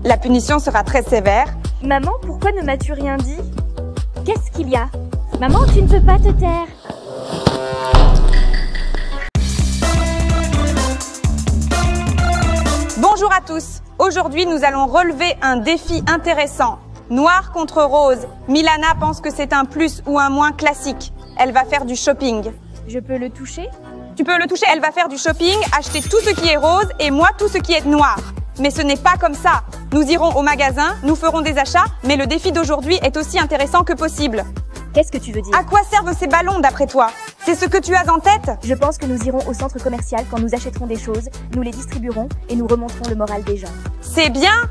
La punition sera très sévère. Maman, pourquoi ne m'as-tu rien dit? Qu'est-ce qu'il y a? Maman, tu ne peux pas te taire. Bonjour à tous. Aujourd'hui, nous allons relever un défi intéressant. Noir contre rose. Milana pense que c'est un plus ou un moins classique. Elle va faire du shopping. Je peux le toucher? Tu peux le toucher. Elle va faire du shopping, acheter tout ce qui est rose et moi tout ce qui est noir. Mais ce n'est pas comme ça. Nous irons au magasin, nous ferons des achats, mais le défi d'aujourd'hui est aussi intéressant que possible. Qu'est-ce que tu veux dire? À quoi servent ces ballons d'après toi? C'est ce que tu as en tête? Je pense que nous irons au centre commercial quand nous achèterons des choses, nous les distribuerons et nous remonterons le moral des gens. C'est bien!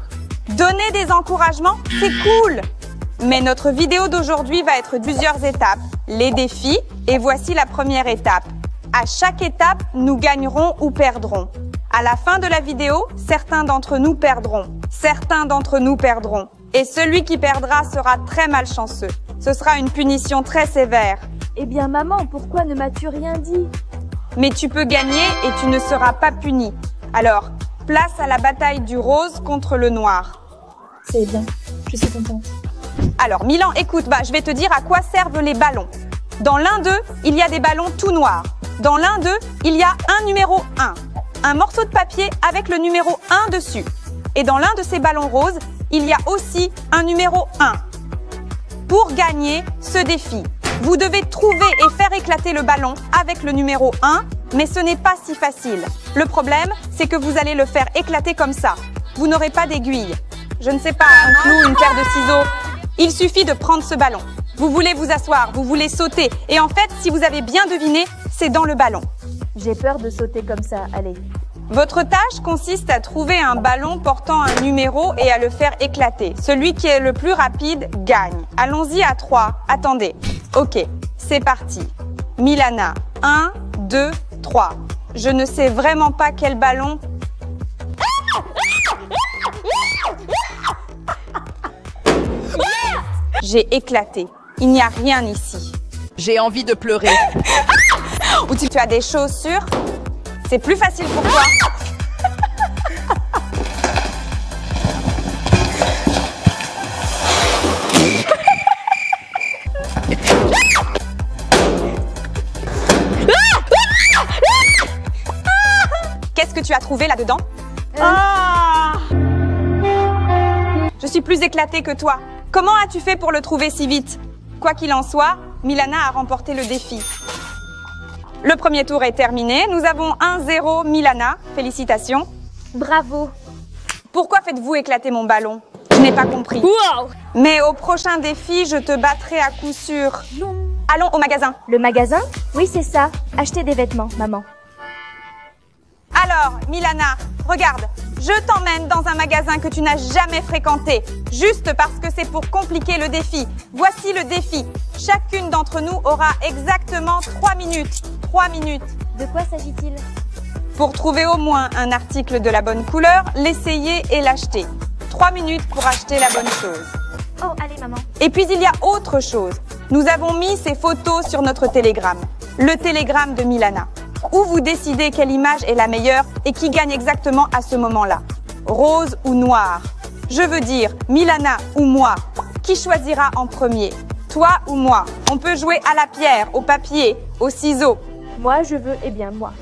Donner des encouragements, c'est cool! Mais notre vidéo d'aujourd'hui va être plusieurs étapes, les défis, et voici la première étape. À chaque étape, nous gagnerons ou perdrons. À la fin de la vidéo, certains d'entre nous perdront. Certains d'entre nous perdront. Et celui qui perdra sera très malchanceux. Ce sera une punition très sévère. Eh bien maman, pourquoi ne m'as-tu rien dit? Mais tu peux gagner et tu ne seras pas puni. Alors, place à la bataille du rose contre le noir. C'est bien, je suis contente. Alors Milan, écoute, je vais te dire à quoi servent les ballons. Dans l'un d'eux, il y a des ballons tout noirs. Dans l'un d'eux, il y a un numéro 1. Un morceau de papier avec le numéro 1 dessus. Et dans l'un de ces ballons roses, il y a aussi un numéro 1. Pour gagner ce défi, vous devez trouver et faire éclater le ballon avec le numéro 1, mais ce n'est pas si facile. Le problème, c'est que vous allez le faire éclater comme ça. Vous n'aurez pas d'aiguille. Je ne sais pas, un clou, une paire de ciseaux. Il suffit de prendre ce ballon. Vous voulez vous asseoir, vous voulez sauter. Et en fait, si vous avez bien deviné, c'est dans le ballon. J'ai peur de sauter comme ça, allez. Votre tâche consiste à trouver un ballon portant un numéro et à le faire éclater. Celui qui est le plus rapide gagne. Allons-y à 3. Attendez. Ok, c'est parti. Milana, 1, 2, 3. Je ne sais vraiment pas quel ballon... J'ai éclaté. Il n'y a rien ici. J'ai envie de pleurer. Ou tu as des chaussures? C'est plus facile pour toi. Qu'est-ce que tu as trouvé là-dedans? Je suis plus éclatée que toi. Comment as-tu fait pour le trouver si vite? Quoi qu'il en soit, Milana a remporté le défi. Le premier tour est terminé. Nous avons 1-0 Milana. Félicitations. Bravo. Pourquoi faites-vous éclater mon ballon? Je n'ai pas compris. Wow. Mais au prochain défi, je te battrai à coup sûr. Non. Allons au magasin. Le magasin? Oui, c'est ça. Acheter des vêtements, maman. Alors, Milana, regarde. Je t'emmène dans un magasin que tu n'as jamais fréquenté. Juste parce que c'est pour compliquer le défi. Voici le défi. Chacune d'entre nous aura exactement 3 minutes. 3 minutes. De quoi s'agit-il? Pour trouver au moins un article de la bonne couleur, l'essayer et l'acheter. 3 minutes pour acheter la bonne chose. Oh, allez, maman. Et puis il y a autre chose. Nous avons mis ces photos sur notre télégramme. Le télégramme de Milana. Où vous décidez quelle image est la meilleure et qui gagne exactement à ce moment-là. Rose ou noir? Je veux dire, Milana ou moi? Qui choisira en premier? Toi ou moi? On peut jouer à la pierre, au papier, au ciseau. Moi, je veux, moi.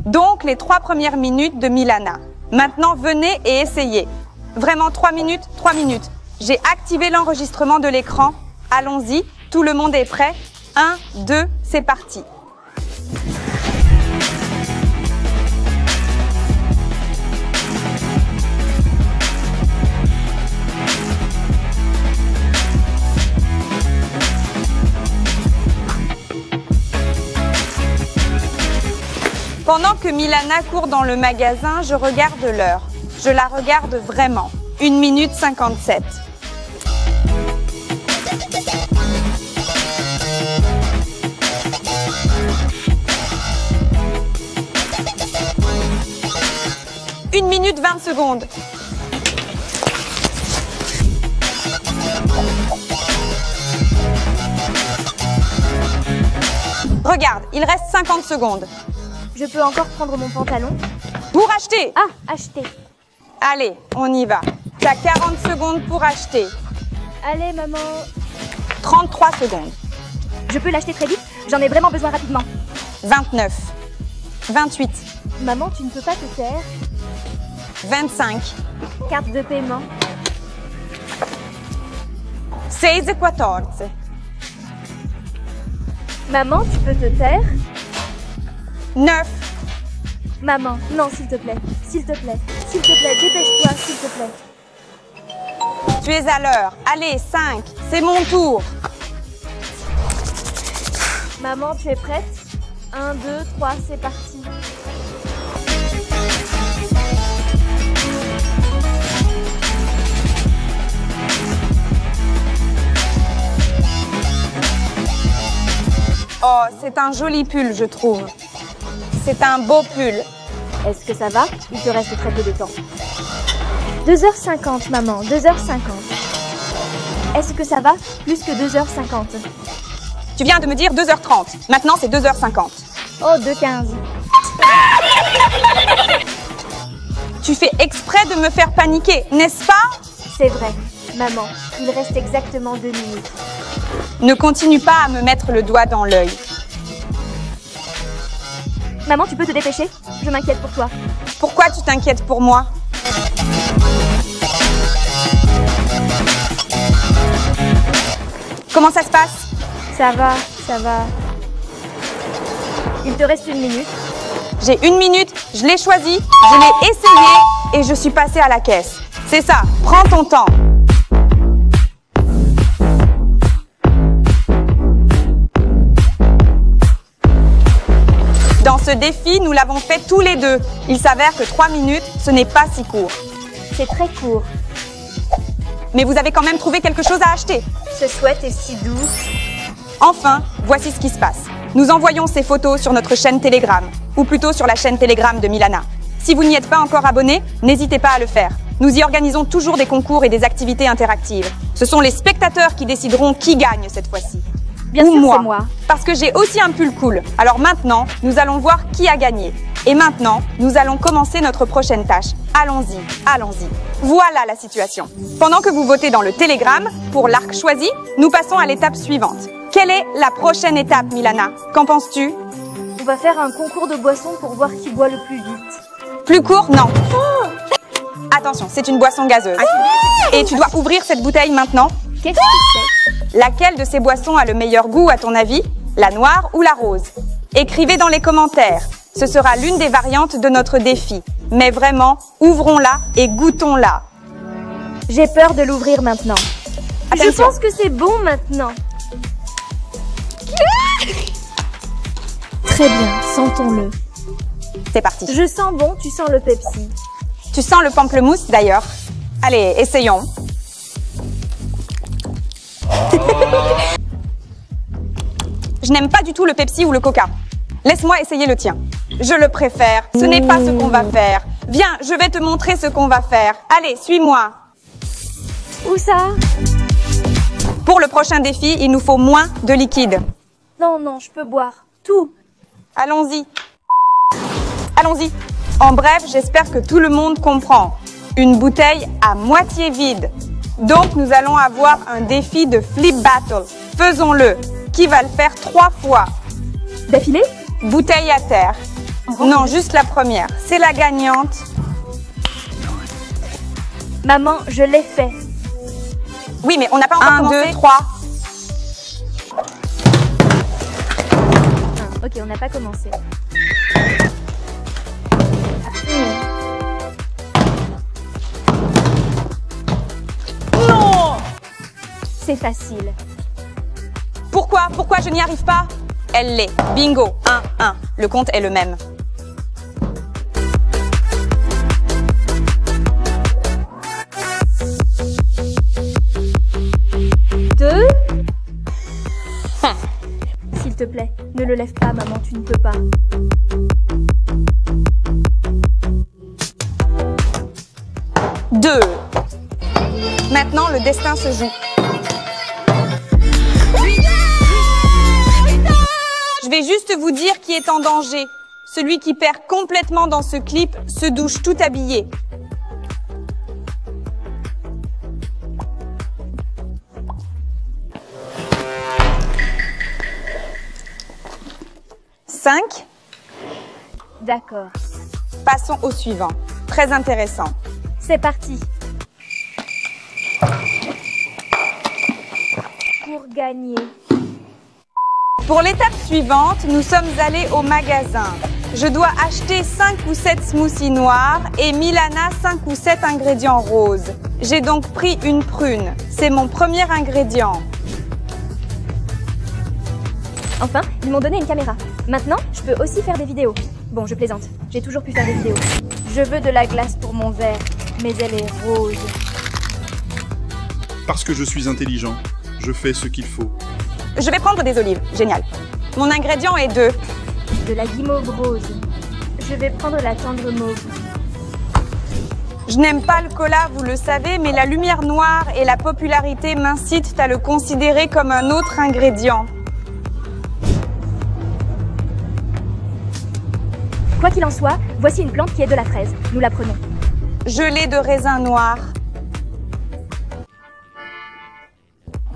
Donc, les 3 premières minutes de Milana. Maintenant, venez et essayez. Vraiment 3 minutes, 3 minutes. J'ai activé l'enregistrement de l'écran. Allons-y, tout le monde est prêt. 1, 2, c'est parti. Pendant que Milana court dans le magasin, je regarde l'heure. Je la regarde vraiment. 1 minute 57. Une minute 20 secondes. Regarde, il reste 50 secondes. Je peux encore prendre mon pantalon? Pour acheter. Ah, acheter. Allez, on y va. T'as 40 secondes pour acheter. Allez, maman. 33 secondes. Je peux l'acheter très vite? J'en ai vraiment besoin rapidement. 29. 28. Maman, tu ne peux pas te taire. 25. Carte de paiement. 16 et 14. Maman, tu peux te taire? 9. Maman, non, s'il te plaît. S'il te plaît. S'il te plaît, dépêche-toi, s'il te plaît. Tu es à l'heure. Allez, 5. C'est mon tour. Maman, tu es prête? 1, 2, 3, c'est parti. Oh, c'est un joli pull, je trouve. C'est un beau pull. Est-ce que ça va? Il te reste très peu de temps. 2h50, maman, 2h50. Est-ce que ça va? Plus que 2h50. Tu viens de me dire 2h30. Maintenant, c'est 2h50. Oh, 2h15. Tu fais exprès de me faire paniquer, n'est-ce pas? C'est vrai. Maman, il reste exactement 2 minutes. Ne continue pas à me mettre le doigt dans l'œil. Maman, tu peux te dépêcher? Je m'inquiète pour toi. Pourquoi tu t'inquiètes pour moi? Comment ça se passe? Ça va, ça va. Il te reste 1 minute. J'ai 1 minute, je l'ai choisi, je l'ai essayé et je suis passée à la caisse. C'est ça, prends ton temps. Dans ce défi, nous l'avons fait tous les deux. Il s'avère que 3 minutes, ce n'est pas si court. C'est très court. Mais vous avez quand même trouvé quelque chose à acheter. Ce sweat est si doux. Enfin, voici ce qui se passe. Nous envoyons ces photos sur notre chaîne Telegram, ou plutôt sur la chaîne Telegram de Milana. Si vous n'y êtes pas encore abonné, n'hésitez pas à le faire. Nous y organisons toujours des concours et des activités interactives. Ce sont les spectateurs qui décideront qui gagne cette fois-ci. Bien sûr, c'est moi. Parce que j'ai aussi un pull cool. Alors maintenant, nous allons voir qui a gagné. Et maintenant, nous allons commencer notre prochaine tâche. Allons-y, allons-y. Voilà la situation. Pendant que vous votez dans le Telegram pour l'arc choisi, nous passons à l'étape suivante. Quelle est la prochaine étape, Milana? Qu'en penses-tu? On va faire un concours de boissons pour voir qui boit le plus vite. Plus court? Non. Attention, c'est une boisson gazeuse. Et tu dois ouvrir cette bouteille maintenant. Qu'est-ce que c'est? Laquelle de ces boissons a le meilleur goût à ton avis? La noire ou la rose? Écrivez dans les commentaires. Ce sera l'une des variantes de notre défi. Mais vraiment, ouvrons-la et goûtons-la. J'ai peur de l'ouvrir maintenant. Attention. Je pense que c'est bon maintenant. Très bien, sentons-le. C'est parti. Je sens bon, tu sens le Pepsi. Tu sens le pamplemousse d'ailleurs. Allez, essayons. Je n'aime pas du tout le Pepsi ou le Coca. Laisse-moi essayer le tien. Je le préfère. Ce n'est pas ce qu'on va faire. Viens, je vais te montrer ce qu'on va faire. Allez, suis-moi. Où ça? Pour le prochain défi, il nous faut moins de liquide. Non, non, je peux boire. Tout. Allons-y. Allons-y. En bref, j'espère que tout le monde comprend. Une bouteille à moitié vide. Donc, nous allons avoir un défi de flip battle. Faisons-le. Qui va le faire 3 fois? D'affilée? Bouteille à terre. Non, juste la première. C'est la gagnante. Maman, je l'ai fait. Oui, mais on n'a pas encore commencé. 1, 2, 3. Ok, on n'a pas commencé. Non! C'est facile. Pourquoi? Pourquoi je n'y arrive pas? Elle l'est. Bingo. 1, 1. Le compte est le même. Deux. S'il te plaît, ne le lève pas, maman, tu ne peux pas. Deux. Maintenant, le destin se joue. Je vais juste vous dire qui est en danger. Celui qui perd complètement dans ce clip se douche tout habillé. 5. D'accord. Passons au suivant. Très intéressant. C'est parti. Pour gagner. Pour l'étape suivante, nous sommes allés au magasin. Je dois acheter 5 ou 7 smoothies noirs et Milana 5 ou 7 ingrédients roses. J'ai donc pris une prune. C'est mon premier ingrédient. Enfin, ils m'ont donné une caméra. Maintenant, je peux aussi faire des vidéos. Bon, je plaisante. J'ai toujours pu faire des vidéos. Je veux de la glace pour mon verre, mais elle est rose. Parce que je suis intelligent, je fais ce qu'il faut. Je vais prendre des olives. Génial. Mon ingrédient est de la guimauve rose. Je vais prendre la tendre mauve. Je n'aime pas le cola, vous le savez, mais la lumière noire et la popularité m'incitent à le considérer comme un autre ingrédient. Quoi qu'il en soit, voici une plante qui est de la fraise. Nous la prenons. Gelée de raisin noir.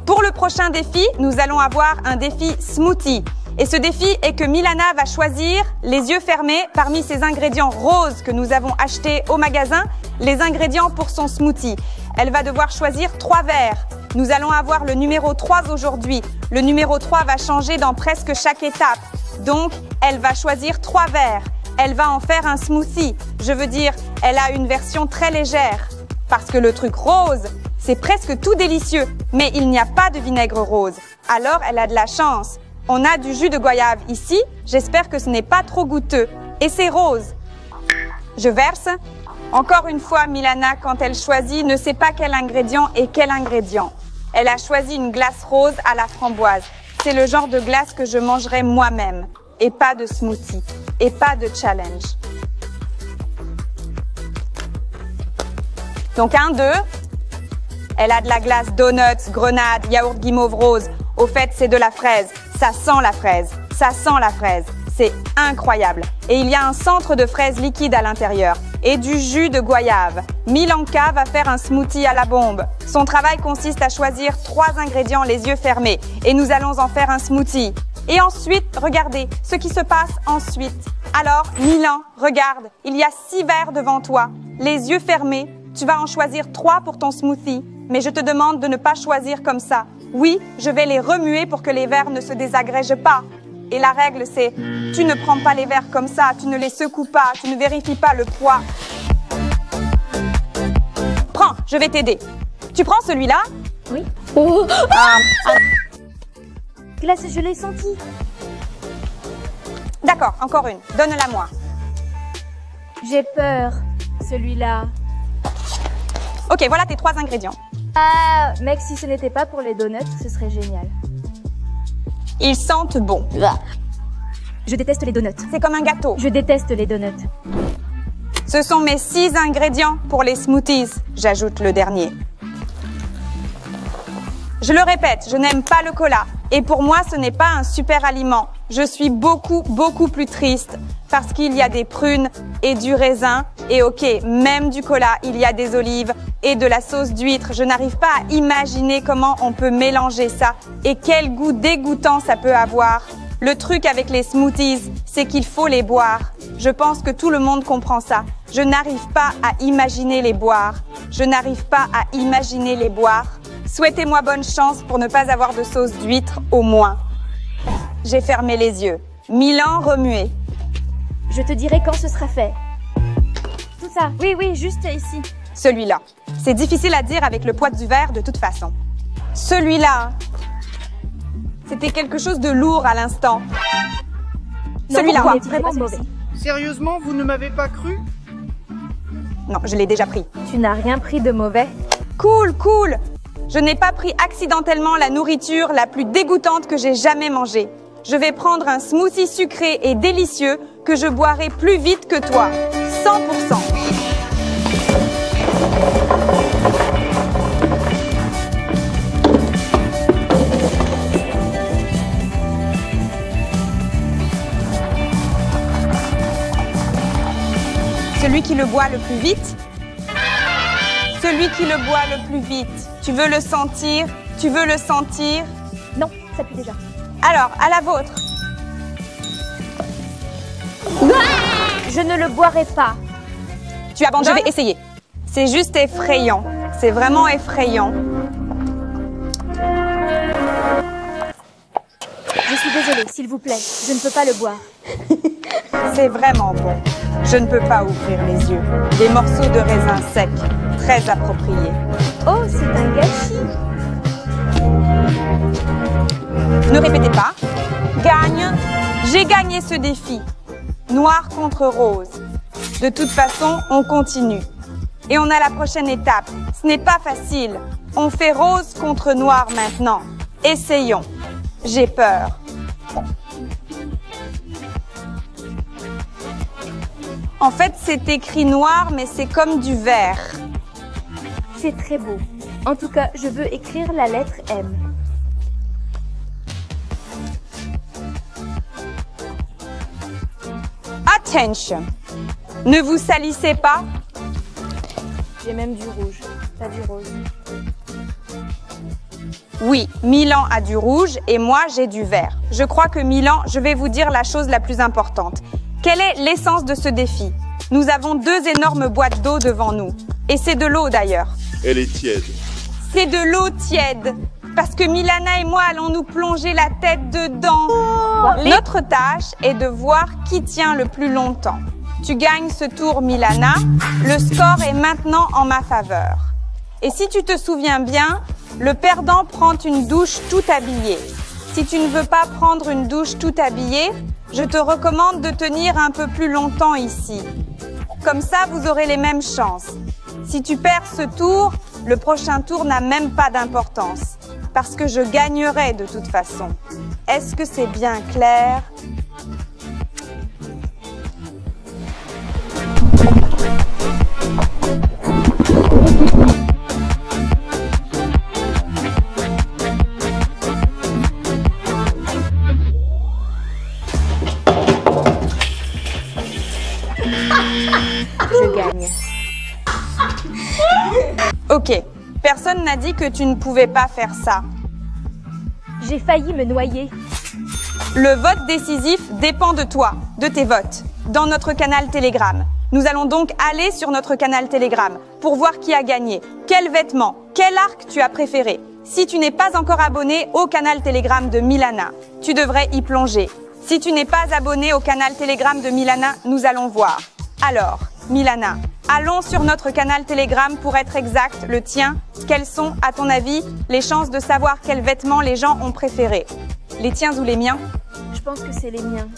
Pour le prochain défi, nous allons avoir un défi smoothie. Et ce défi est que Milana va choisir, les yeux fermés, parmi ces ingrédients roses que nous avons achetés au magasin, les ingrédients pour son smoothie. Elle va devoir choisir 3 verres. Nous allons avoir le numéro 3 aujourd'hui. Le numéro 3 va changer dans presque chaque étape. Donc, elle va choisir 3 verres. Elle va en faire un smoothie. Je veux dire, elle a une version très légère. Parce que le truc rose, c'est presque tout délicieux, mais il n'y a pas de vinaigre rose. Alors, elle a de la chance. On a du jus de goyave ici. J'espère que ce n'est pas trop goûteux. Et c'est rose. Je verse. Encore une fois, Milana, quand elle choisit, ne sait pas quel ingrédient est quel ingrédient. Elle a choisi une glace rose à la framboise. C'est le genre de glace que je mangerai moi-même. Et pas de smoothie. Et pas de challenge. Donc 1, 2. Elle a de la glace donuts, grenade, yaourt guimauve rose. Au fait, c'est de la fraise. Ça sent la fraise. Ça sent la fraise. C'est incroyable. Et il y a un centre de fraises liquide à l'intérieur. Et du jus de goyave. Milanka va faire un smoothie à la bombe. Son travail consiste à choisir 3 ingrédients les yeux fermés. Et nous allons en faire un smoothie. Et ensuite, regardez ce qui se passe ensuite. Alors, Milan, regarde, il y a 6 verres devant toi. Les yeux fermés, tu vas en choisir 3 pour ton smoothie. Mais je te demande de ne pas choisir comme ça. Oui, je vais les remuer pour que les verres ne se désagrègent pas. Et la règle, c'est, tu ne prends pas les verres comme ça, tu ne les secoues pas, tu ne vérifies pas le poids. Prends, je vais t'aider. Tu prends celui-là? Oui. Oh. Glace, je l'ai senti. D'accord, encore une. Donne-la moi. J'ai peur. Celui-là. Ok, voilà tes 3 ingrédients. Ah, mec, si ce n'était pas pour les donuts, ce serait génial. Ils sentent bon. Je déteste les donuts. C'est comme un gâteau. Je déteste les donuts. Ce sont mes 6 ingrédients pour les smoothies. J'ajoute le dernier. Je le répète, je n'aime pas le cola. Et pour moi, ce n'est pas un super aliment. Je suis beaucoup plus triste parce qu'il y a des prunes et du raisin. Et ok, même du cola, il y a des olives et de la sauce d'huître. Je n'arrive pas à imaginer comment on peut mélanger ça et quel goût dégoûtant ça peut avoir. Le truc avec les smoothies, c'est qu'il faut les boire. Je pense que tout le monde comprend ça. Je n'arrive pas à imaginer les boire. Je n'arrive pas à imaginer les boire. Souhaitez-moi bonne chance pour ne pas avoir de sauce d'huître au moins. J'ai fermé les yeux. Milan remué. Je te dirai quand ce sera fait. Tout ça. Oui, juste ici. Celui-là. C'est difficile à dire avec le poids du verre de toute façon. Celui-là. C'était quelque chose de lourd à l'instant. Celui-là. Vraiment mauvais. Sérieusement, vous ne m'avez pas cru? Non, je l'ai déjà pris. Tu n'as rien pris de mauvais? Cool. Je n'ai pas pris accidentellement la nourriture la plus dégoûtante que j'ai jamais mangée. Je vais prendre un smoothie sucré et délicieux que je boirai plus vite que toi. 100%. Celui qui le boit le plus vite. Celui qui le boit le plus vite. Tu veux le sentir? Tu veux le sentir? Non, ça pue déjà. Alors, à la vôtre. Je ne le boirai pas. Tu abandonnes? Je vais essayer. C'est juste effrayant. C'est vraiment effrayant. Je suis désolée, s'il vous plaît. Je ne peux pas le boire. C'est vraiment bon. Je ne peux pas ouvrir les yeux. Des morceaux de raisin sec, très appropriés. Oh, c'est un gâchis. Ne répétez pas. Gagne. J'ai gagné ce défi. Noir contre rose. De toute façon, on continue. Et on a la prochaine étape. Ce n'est pas facile. On fait rose contre noir maintenant. Essayons. J'ai peur. En fait, c'est écrit noir, mais c'est comme du vert. C'est très beau. En tout cas, je veux écrire la lettre M. Attention. Ne vous salissez pas. J'ai même du rouge, pas du rose. Oui, Milan a du rouge et moi j'ai du vert. Je crois que Milan, je vais vous dire la chose la plus importante. Quelle est l'essence de ce défi? Nous avons 2 énormes boîtes d'eau devant nous. Et c'est de l'eau d'ailleurs. Elle est tiède. C'est de l'eau tiède. Parce que Milana et moi allons nous plonger la tête dedans. Notre tâche est de voir qui tient le plus longtemps. Tu gagnes ce tour, Milana. Le score est maintenant en ma faveur. Et si tu te souviens bien, le perdant prend une douche tout habillée. Si tu ne veux pas prendre une douche tout habillée, je te recommande de tenir un peu plus longtemps ici. Comme ça, vous aurez les mêmes chances. Si tu perds ce tour, le prochain tour n'a même pas d'importance. Parce que je gagnerai de toute façon. Est-ce que c'est bien clair ? Je gagne. Ok, personne n'a dit que tu ne pouvais pas faire ça. J'ai failli me noyer. Le vote décisif dépend de toi, de tes votes, dans notre canal Telegram. Nous allons donc aller sur notre canal Telegram pour voir qui a gagné, quel vêtement, quel arc tu as préféré. Si tu n'es pas encore abonné au canal Telegram de Milana, tu devrais y plonger. Si tu n'es pas abonné au canal Telegram de Milana, nous allons voir. Alors, Milana, allons sur notre canal Telegram pour être exact, le tien. Quelles sont, à ton avis, les chances de savoir quels vêtements les gens ont préférés? Les tiens ou les miens? Je pense que c'est les miens.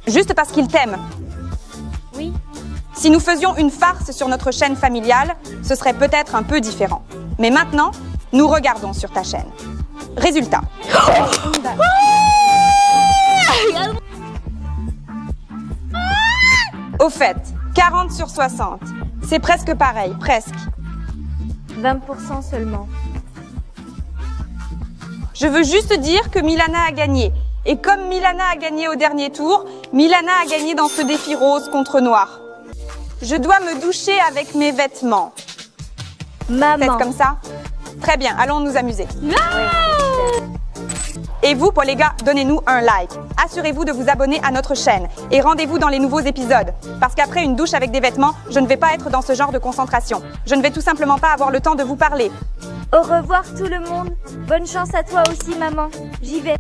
Juste parce qu'ils t'aiment. Oui. Si nous faisions une farce sur notre chaîne familiale, ce serait peut-être un peu différent. Mais maintenant, nous regardons sur ta chaîne. Résultat. Au fait, 40 sur 60. C'est presque pareil, presque. 20% seulement. Je veux juste dire que Milana a gagné. Et comme Milana a gagné au dernier tour, Milana a gagné dans ce défi rose contre noir. Je dois me doucher avec mes vêtements. Maman. Faites comme ça? Très bien, allons nous amuser. Et vous, pour les gars, donnez-nous un like. Assurez-vous de vous abonner à notre chaîne. Et rendez-vous dans les nouveaux épisodes. Parce qu'après une douche avec des vêtements, je ne vais pas être dans ce genre de concentration. Je ne vais tout simplement pas avoir le temps de vous parler. Au revoir tout le monde. Bonne chance à toi aussi, maman. J'y vais.